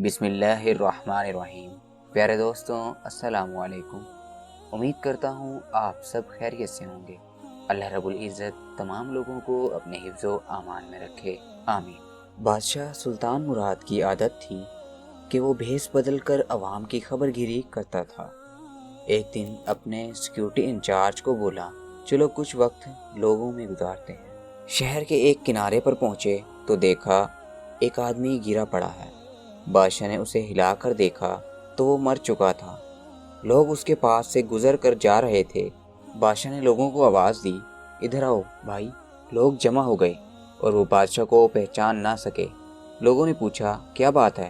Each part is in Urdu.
بسم اللہ الرحمن الرحیم۔ پیارے دوستوں، السلام علیکم۔ امید کرتا ہوں آپ سب خیریت سے ہوں گے۔ اللہ رب العزت تمام لوگوں کو اپنے حفظ و امان میں رکھے، آمین۔ بادشاہ سلطان مراد کی عادت تھی کہ وہ بھیس بدل کر عوام کی خبر گیری کرتا تھا۔ ایک دن اپنے سیکیورٹی انچارج کو بولا، چلو کچھ وقت لوگوں میں گزارتے ہیں۔ شہر کے ایک کنارے پر پہنچے تو دیکھا ایک آدمی گرا پڑا ہے۔ بادشاہ نے اسے ہلا کر دیکھا تو وہ مر چکا تھا۔ لوگ اس کے پاس سے گزر کر جا رہے تھے۔ بادشاہ نے لوگوں کو آواز دی، ادھر آؤ بھائی۔ لوگ جمع ہو گئے اور وہ بادشاہ کو پہچان نہ سکے۔ لوگوں نے پوچھا، کیا بات ہے؟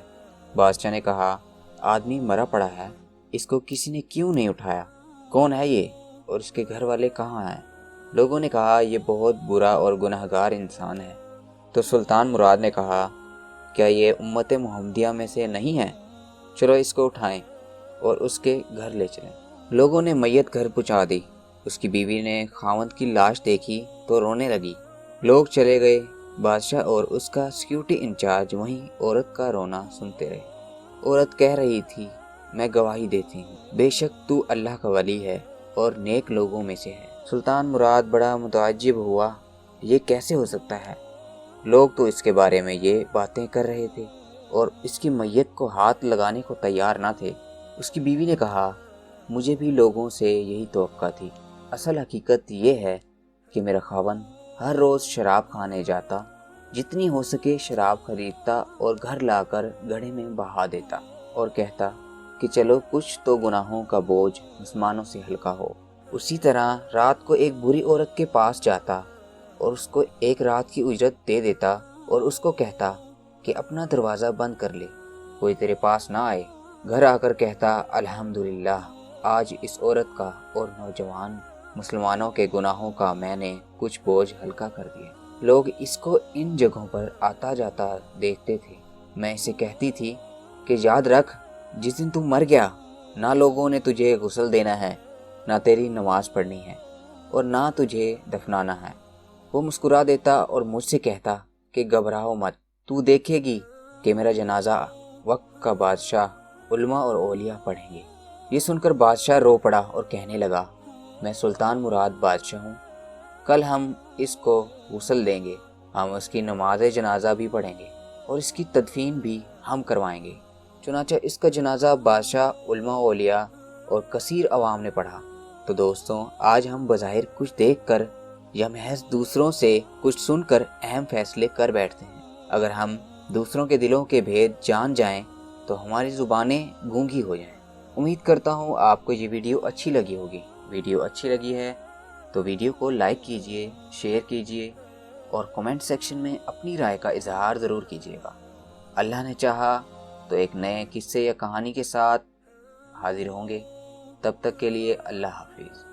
بادشاہ نے کہا، آدمی مرا پڑا ہے، اس کو کسی نے کیوں نہیں اٹھایا؟ کون ہے یہ اور اس کے گھر والے کہاں ہیں؟ لوگوں نے کہا، یہ بہت برا اور گنہگار انسان ہے۔ تو سلطان مراد نے کہا، کیا یہ امت محمدیہ میں سے نہیں ہے؟ چلو اس کو اٹھائیں اور اس کے گھر لے چلیں۔ لوگوں نے میت گھر پہنچا دی۔ اس کی بیوی نے خاوند کی لاش دیکھی تو رونے لگی۔ لوگ چلے گئے۔ بادشاہ اور اس کا سیکیورٹی انچارج وہیں عورت کا رونا سنتے رہے۔ عورت کہہ رہی تھی، میں گواہی دیتی ہوں، بے شک تو اللہ کا ولی ہے اور نیک لوگوں میں سے ہے۔ سلطان مراد بڑا متعجب ہوا، یہ کیسے ہو سکتا ہے؟ لوگ تو اس کے بارے میں یہ باتیں کر رہے تھے اور اس کی میت کو ہاتھ لگانے کو تیار نہ تھے۔ اس کی بیوی نے کہا، مجھے بھی لوگوں سے یہی توقع تھی۔ اصل حقیقت یہ ہے کہ میرا خاوند ہر روز شراب کھانے جاتا، جتنی ہو سکے شراب خریدتا اور گھر لا کر گڑھے میں بہا دیتا اور کہتا کہ چلو کچھ تو گناہوں کا بوجھ مسلمانوں سے ہلکا ہو۔ اسی طرح رات کو ایک بری عورت کے پاس جاتا اور اس کو ایک رات کی اجرت دے دیتا اور اس کو کہتا کہ اپنا دروازہ بند کر لے، کوئی تیرے پاس نہ آئے۔ گھر آ کر کہتا، الحمدللہ، آج اس عورت کا اور نوجوان مسلمانوں کے گناہوں کا میں نے کچھ بوجھ ہلکا کر دیا۔ لوگ اس کو ان جگہوں پر آتا جاتا دیکھتے تھے۔ میں اسے کہتی تھی کہ یاد رکھ، جس دن تو مر گیا، نہ لوگوں نے تجھے غسل دینا ہے، نہ تیری نماز پڑھنی ہے اور نہ تجھے دفنانا ہے۔ وہ مسکرا دیتا اور مجھ سے کہتا کہ گھبراؤ مت، تو دیکھے گی کہ میرا جنازہ وقت کا بادشاہ علماء اور اولیاء پڑھیں گے۔ یہ سن کر بادشاہ رو پڑا اور کہنے لگا، میں سلطان مراد بادشاہ ہوں، کل ہم اس کو غسل دیں گے، ہم اس کی نماز جنازہ بھی پڑھیں گے اور اس کی تدفین بھی ہم کروائیں گے۔ چنانچہ اس کا جنازہ بادشاہ، علماء اولیاء اور کثیر عوام نے پڑھا۔ تو دوستوں، آج ہم بظاہر کچھ دیکھ کر یا محض دوسروں سے کچھ سن کر اہم فیصلے کر بیٹھتے ہیں۔ اگر ہم دوسروں کے دلوں کے بھید جان جائیں تو ہماری زبانیں گونگی ہو جائیں۔ امید کرتا ہوں آپ کو یہ ویڈیو اچھی لگی ہوگی۔ ویڈیو اچھی لگی ہے تو ویڈیو کو لائک کیجئے، شیئر کیجئے اور کمنٹ سیکشن میں اپنی رائے کا اظہار ضرور کیجئے گا۔ اللہ نے چاہا تو ایک نئے قصے یا کہانی کے ساتھ حاضر ہوں گے۔ تب تک کے لیے اللہ حافظ۔